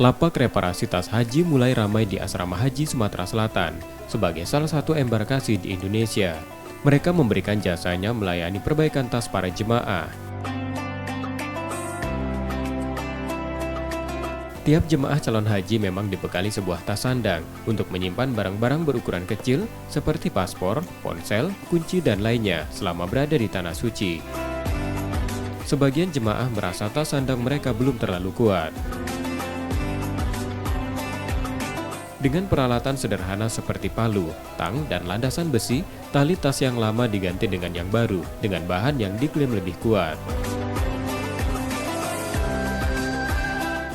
Lapak reparasi tas haji mulai ramai di Asrama Haji Sumatera Selatan sebagai salah satu embarkasi di Indonesia. Mereka memberikan jasanya melayani perbaikan tas para jemaah. Tiap jemaah calon haji memang dibekali sebuah tas sandang untuk menyimpan barang-barang berukuran kecil seperti paspor, ponsel, kunci, dan lainnya selama berada di Tanah Suci. Sebagian jemaah merasa tas sandang mereka belum terlalu kuat. Dengan peralatan sederhana seperti palu, tang, dan landasan besi, tali tas yang lama diganti dengan yang baru dengan bahan yang diklaim lebih kuat.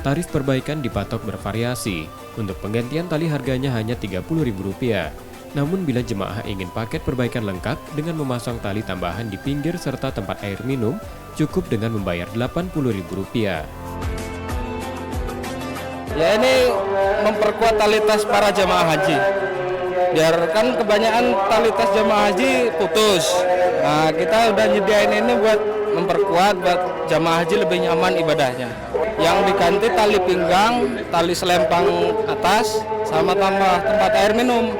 Tarif perbaikan dipatok bervariasi. Untuk penggantian tali harganya hanya Rp30.000. Namun bila jemaah ingin paket perbaikan lengkap dengan memasang tali tambahan di pinggir serta tempat air minum, cukup dengan membayar Rp80.000. Ya, ini memperkuat tali tas para jamaah haji. Biar kan kebanyakan tali tas jamaah haji putus. Nah, kita udah nyediain ini buat memperkuat buat jamaah haji lebih nyaman ibadahnya. Yang diganti tali pinggang, tali selempang atas, sama tambah tempat air minum.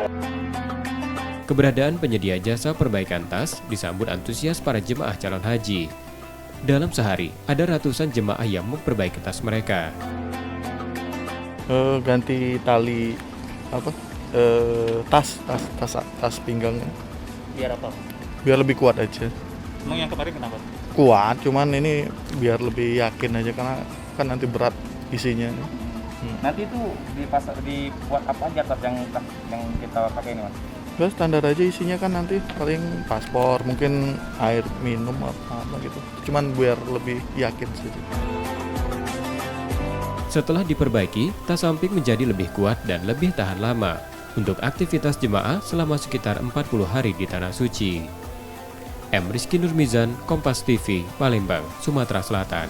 Keberadaan penyedia jasa perbaikan tas disambut antusias para jemaah calon haji. Dalam sehari, ada ratusan jemaah yang memperbaiki tas mereka. Ganti tali tas pinggangnya. Biar apa? Biar lebih kuat aja. Emang yang kemarin kenapa? Kuat, cuman ini biar lebih yakin aja karena kan nanti berat isinya. Nanti itu dibuat apa aja tas yang kita pakai ini, Mas? Terus standar aja isinya kan nanti paling paspor, mungkin air minum apa gitu. Cuman biar lebih yakin saja. Setelah diperbaiki, tas samping menjadi lebih kuat dan lebih tahan lama untuk aktivitas jemaah selama sekitar 40 hari di Tanah Suci. M. Rizky Nurmizan, Kompas TV, Palembang, Sumatera Selatan.